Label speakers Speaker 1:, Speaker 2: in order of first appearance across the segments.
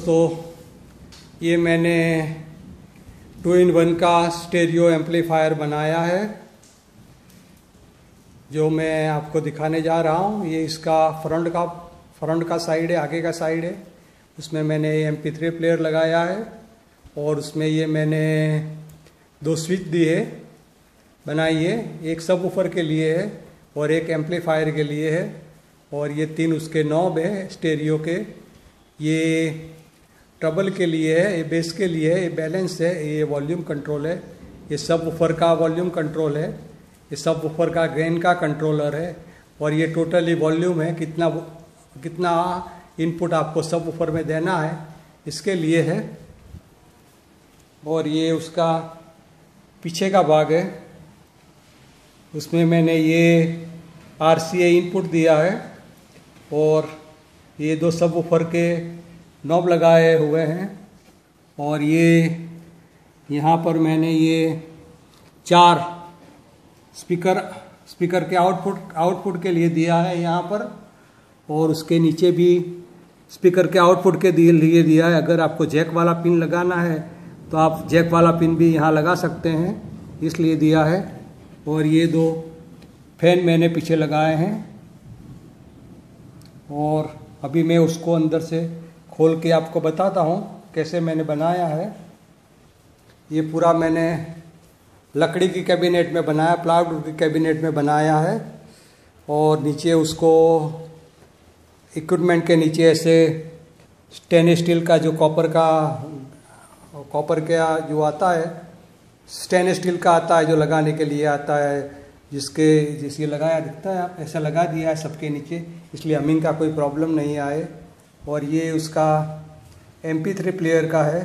Speaker 1: दोस्तों, ये मैंने 2-in-1 का स्टेरियो एम्पलीफायर बनाया है जो मैं आपको दिखाने जा रहा हूँ। ये इसका फ्रंट का साइड है, आगे का साइड है। उसमें मैंने MP3 प्लेयर लगाया है और उसमें ये मैंने 2 स्विच दिए बनाई है। एक सबवूफर के लिए है और एक एम्पलीफायर के लिए है और ये 3 उसके नॉब है स्टेरियो के। ये ट्रबल के लिए है, ये बेस के लिए है, ये बैलेंस है, ये वॉल्यूम कंट्रोल है, ये सबवूफर का वॉल्यूम कंट्रोल है, ये सबवूफर का गेन का कंट्रोलर है और ये टोटली वॉल्यूम है, कितना इनपुट आपको सबवूफर में देना है इसके लिए है। और ये उसका पीछे का भाग है, उसमें मैंने ये RCA इनपुट दिया है और ये 2 सबवूफर के नॉब लगाए हुए हैं और ये यहाँ पर मैंने ये 4 स्पीकर के आउटपुट के लिए दिया है यहाँ पर, और उसके नीचे भी स्पीकर के आउटपुट के लिए दिया है। अगर आपको जैक वाला पिन लगाना है तो आप जैक वाला पिन भी यहाँ लगा सकते हैं, इसलिए दिया है। और ये 2 फैन मैंने पीछे लगाए हैं और अभी मैं उसको अंदर से खोल के आपको बताता हूँ कैसे मैंने बनाया है। ये पूरा मैंने लकड़ी की कैबिनेट में बनाया, प्लाईवुड की कैबिनेट में बनाया है और नीचे उसको इक्विपमेंट के नीचे ऐसे स्टेनलेस स्टील का जो कॉपर का जो आता है, स्टेनलेस स्टील का आता है जो लगाने के लिए आता है, जिसके लगाया दिखता है, आप ऐसा लगा दिया है सबके नीचे, इसलिए हमिंग का कोई प्रॉब्लम नहीं आए। और ये उसका MP3 प्लेयर का है,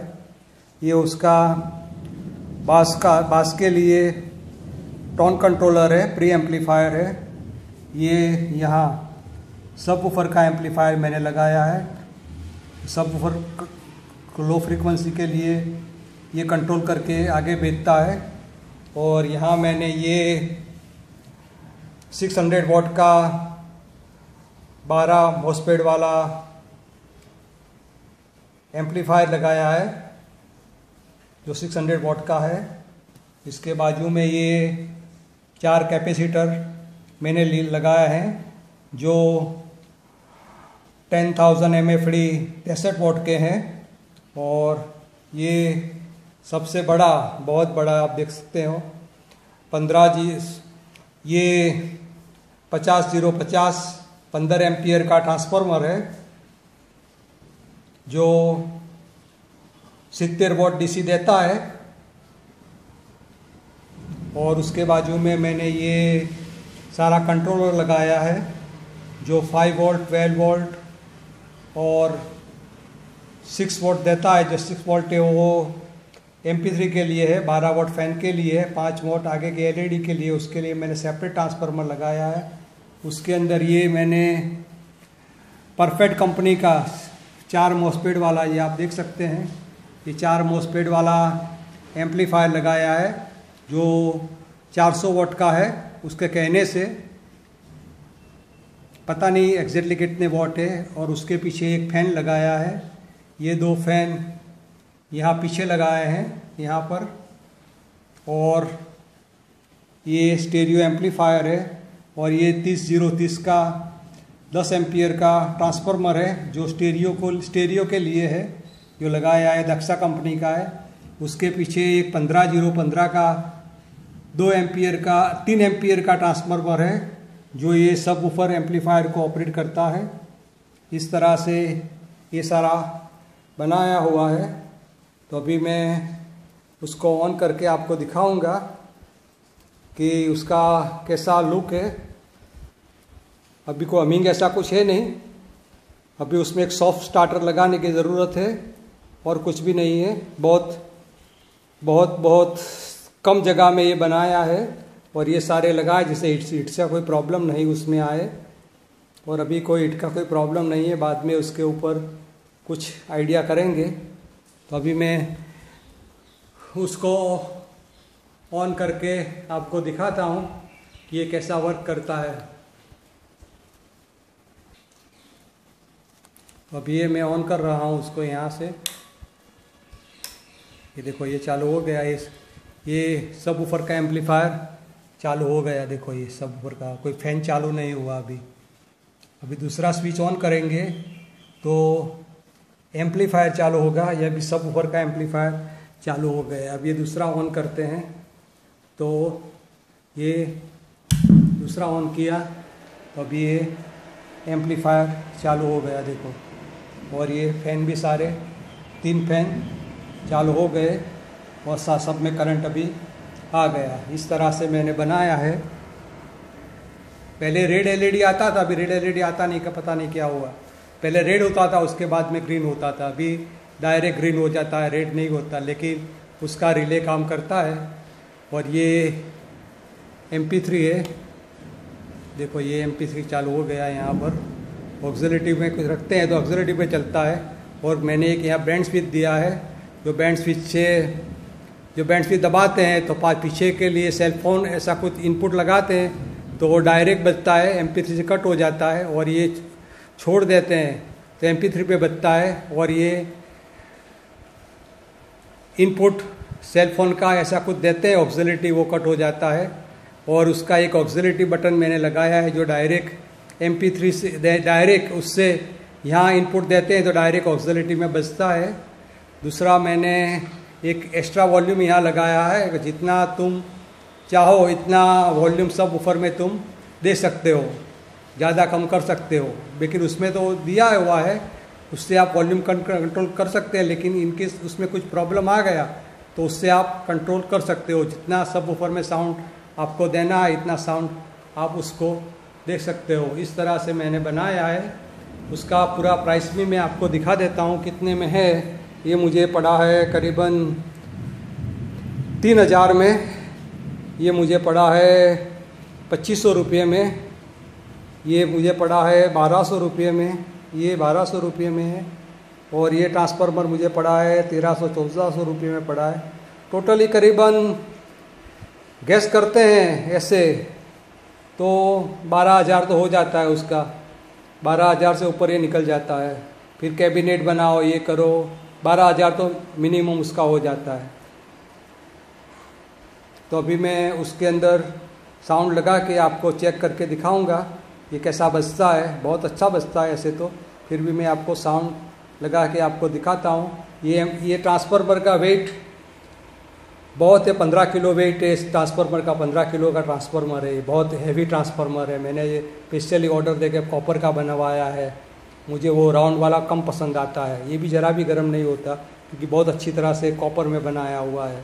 Speaker 1: ये उसका बास के लिए टोन कंट्रोलर है, प्री एम्पलीफायर है। ये यहाँ सबवूफर का एम्पलीफायर मैंने लगाया है, सबवूफर लो फ्रीक्वेंसी के लिए ये कंट्रोल करके आगे भेजता है। और यहाँ मैंने ये 600 वॉट का 12 मॉसफेट वाला एम्पलीफायर लगाया है जो 600 वॉट का है। इसके बाजू में ये 4 कैपेसिटर मैंने लगाया है जो 10,000 mFD 63 वॉट के हैं। और ये सबसे बड़ा, बहुत बड़ा आप देख सकते हो, 15G, ये 50-050 15 एम्पियर का ट्रांसफार्मर है जो 70 वॉट DC देता है। और उसके बाजू में मैंने ये सारा कंट्रोलर लगाया है जो 5 वोल्ट, 12 वोल्ट और 6 वोल्ट देता है। जो 6 वोल्ट है वो MP3 के लिए है, 12 वोल्ट फैन के लिए है, 5 वोल्ट आगे के LED के लिए, उसके लिए मैंने सेपरेट ट्रांसफार्मर लगाया है। उसके अंदर ये मैंने परफेक्ट कंपनी का 4 मॉसफेट वाला, ये आप देख सकते हैं, ये 4 मॉसफेट वाला एम्पलीफायर लगाया है जो 400 वॉट का है। उसके कहने से पता नहीं एग्जैक्टली कितने वॉट है। और उसके पीछे एक फैन लगाया है, ये 2 फैन यहाँ पीछे लगाए हैं यहाँ पर। और ये स्टेरियो एम्पलीफायर है और ये 30-030 का 10 एम्पियर का ट्रांसफार्मर है जो स्टेरियो के लिए है, जो लगाया है, दक्षा कंपनी का है। उसके पीछे एक 15-015 का 3 एम्पियर का ट्रांसफार्मर है जो ये सबवूफर एम्पलीफायर को ऑपरेट करता है। इस तरह से ये सारा बनाया हुआ है। तो अभी मैं उसको ऑन करके आपको दिखाऊंगा कि उसका कैसा लुक है। अभी को हमिंग ऐसा कुछ है नहीं, अभी उसमें एक सॉफ्ट स्टार्टर लगाने की ज़रूरत है और कुछ भी नहीं है। बहुत कम जगह में ये बनाया है और ये सारे लगाए जिससे हिट से कोई प्रॉब्लम नहीं उसमें आए। और अभी कोई हिट का कोई प्रॉब्लम नहीं है, बाद में उसके ऊपर कुछ आइडिया करेंगे। तो अभी मैं उसको ऑन करके आपको दिखाता हूँ कि ये कैसा वर्क करता है। तो अभी ये मैं ऑन कर रहा हूँ उसको यहाँ से। ये देखो ये चालू हो गया। ये सब ऊपर का एम्पलीफायर चालू हो गया। देखो ये सब ऊपर का, कोई फैन चालू नहीं हुआ अभी। अभी दूसरा स्विच ऑन करेंगे तो एम्पलीफायर चालू होगा। यह भी सब ऊपर का एम्पलीफायर चालू हो गया। अब ये दूसरा ऑन करते हैं तो ये दूसरा ऑन किया तो अभी ये एम्पलीफायर चालू हो गया देखो। और ये फैन भी सारे 3 फैन चालू हो गए और साथ सब में करंट अभी आ गया। इस तरह से मैंने बनाया है। पहले रेड एलईडी आता था, अभी रेड एलईडी आता नहीं, का पता नहीं क्या हुआ। पहले रेड होता था, उसके बाद में ग्रीन होता था, अभी डायरेक्ट ग्रीन हो जाता है, रेड नहीं होता। लेकिन उसका रिले काम करता है। और ये MP3 है, देखो ये MP3 चालू हो गया। यहाँ पर ऑक्सिलरी में कुछ रखते हैं तो ऑक्सिलरी पे चलता है। और मैंने एक यहाँ बैंड स्विच दिया है, जो बैंड स्विच दबाते हैं तो पीछे के लिए सेलफोन ऐसा कुछ इनपुट लगाते हैं तो वो डायरेक्ट बजता है, MP3 से कट हो जाता है। और ये छोड़ देते हैं तो MP3 पे बजता है। और ये इनपुट सेलफोन का ऐसा कुछ देते हैं ऑक्सिलरी, वो कट हो जाता है। और उसका एक ऑक्सिलरी बटन मैंने लगाया है जो डायरेक्ट MP3 से डायरेक्ट उससे यहाँ इनपुट देते हैं तो डायरेक्ट ऑक्सिलरी में बजता है। दूसरा मैंने एक एक्स्ट्रा वॉल्यूम यहाँ लगाया है, जितना तुम चाहो इतना वॉल्यूम सब ऊपर में तुम दे सकते हो, ज़्यादा कम कर सकते हो। लेकिन उसमें तो दिया हुआ है, उससे आप वॉल्यूम कंट्रोल कर सकते हैं। लेकिन इनकेस उसमें कुछ प्रॉब्लम आ गया तो उससे आप कंट्रोल कर सकते हो। जितना सब ऊपर में साउंड आपको देना है इतना साउंड आप उसको दे सकते हो। इस तरह से मैंने बनाया है। उसका पूरा प्राइस भी मैं आपको दिखा देता हूँ कितने में है। ये मुझे पड़ा है करीबन 3000 में। ये मुझे पड़ा है 2500 रुपये में। ये मुझे पड़ा है 1200 रुपये में। ये 1200 रुपये में है। और ये ट्रांसफार्मर मुझे पड़ा है 1300-1400 रुपये में पड़ा है। टोटली करीबन गैस करते हैं ऐसे तो 12000 तो हो जाता है उसका। 12000 से ऊपर ये निकल जाता है। फिर कैबिनेट बनाओ, ये करो, 12000 तो मिनिमम उसका हो जाता है। तो अभी मैं उसके अंदर साउंड लगा के आपको चेक करके दिखाऊंगा ये कैसा बजता है। बहुत अच्छा बजता है ऐसे तो, फिर भी मैं आपको साउंड लगा के आपको दिखाता हूँ। ये ट्रांसफार्मर का वेट बहुत है, 15 किलो वेट है इस ट्रांसफार्मर का। 15 किलो का ट्रांसफार्मर है, ये बहुत हैवी ट्रांसफार्मर है। मैंने ये स्पेशली ऑर्डर देके कॉपर का बनवाया है। मुझे वो राउंड वाला कम पसंद आता है। ये भी ज़रा भी गर्म नहीं होता क्योंकि बहुत अच्छी तरह से कॉपर में बनाया हुआ है।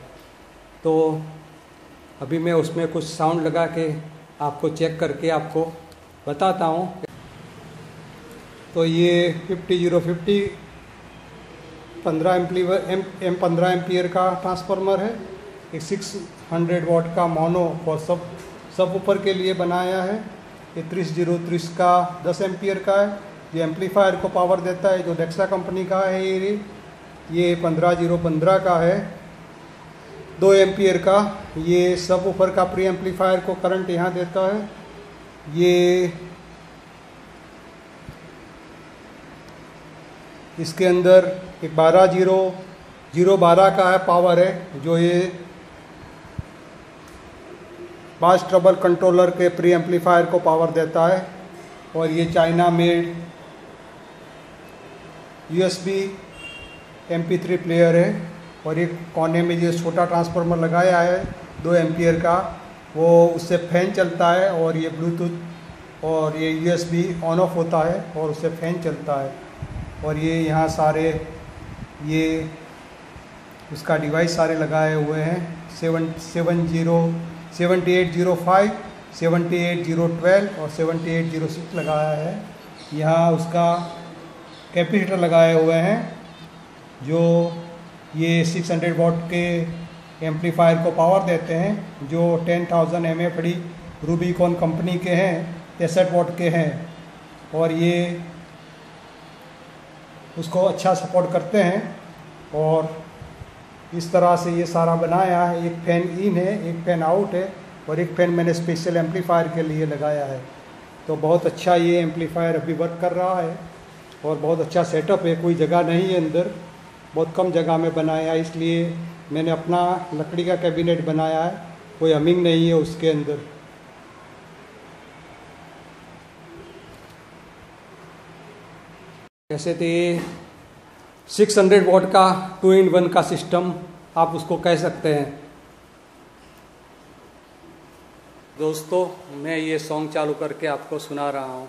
Speaker 1: तो अभी मैं उसमें कुछ साउंड लगा के आपको चेक करके आपको बताता हूँ। तो ये 50050 15 एम्पियर का ट्रांसफार्मर है। एक 600 वाट का मोनो और सब ऊपर के लिए बनाया है। ये 3030 का 10 एम्पियर का है। ये एम्पलीफायर को पावर देता है, जो डेक्सा कंपनी का है। ये 15015 का है, 2 एम्पियर का। ये सब ऊपर का प्री एम्पलीफायर को करंट यहाँ देता है। ये इसके अंदर एक 12012 का है पावर है, जो ये बास ट्रबल कंट्रोलर के प्री एम्पलीफायर को पावर देता है। और ये China made USB MP3 player है। और एक कोने में ये छोटा ट्रांसफार्मर लगाया है 2 एम्पियर का, वो उससे फैन चलता है। और ये ब्लूटूथ और ये USB ऑन ऑफ होता है और उससे फैन चलता है। और ये यहाँ सारे ये उसका डिवाइस सारे लगाए हुए हैं। 7805, 78012 और 7806 लगाया है। यहाँ उसका कैपेसिटर लगाए हुए हैं जो ये 600 वाट के एम्पलीफायर को पावर देते हैं, जो 10,000 mA रूबीकॉन कंपनी के हैं, 63 वाट के हैं। और ये उसको अच्छा सपोर्ट करते हैं। और इस तरह से ये सारा बनाया है। एक फैन इन है, एक फैन आउट है और एक फैन मैंने स्पेशल एम्पलीफायर के लिए लगाया है। तो बहुत अच्छा ये एम्पलीफायर अभी वर्क कर रहा है। और बहुत अच्छा सेटअप है, कोई जगह नहीं है अंदर, बहुत कम जगह में बनाया है, इसलिए मैंने अपना लकड़ी का कैबिनेट बनाया है, कोई हमिंग नहीं है उसके अंदर। जैसे तो ये 600 वॉट का 2-in-1 का सिस्टम आप उसको कह सकते हैं। दोस्तों मैं ये सॉन्ग चालू करके आपको सुना रहा हूँ।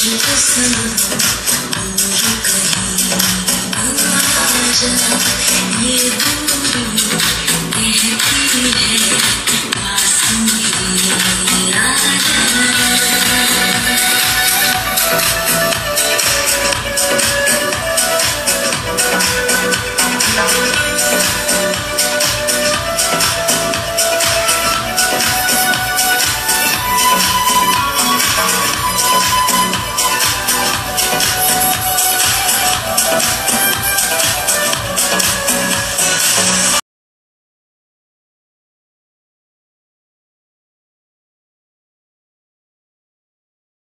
Speaker 2: Just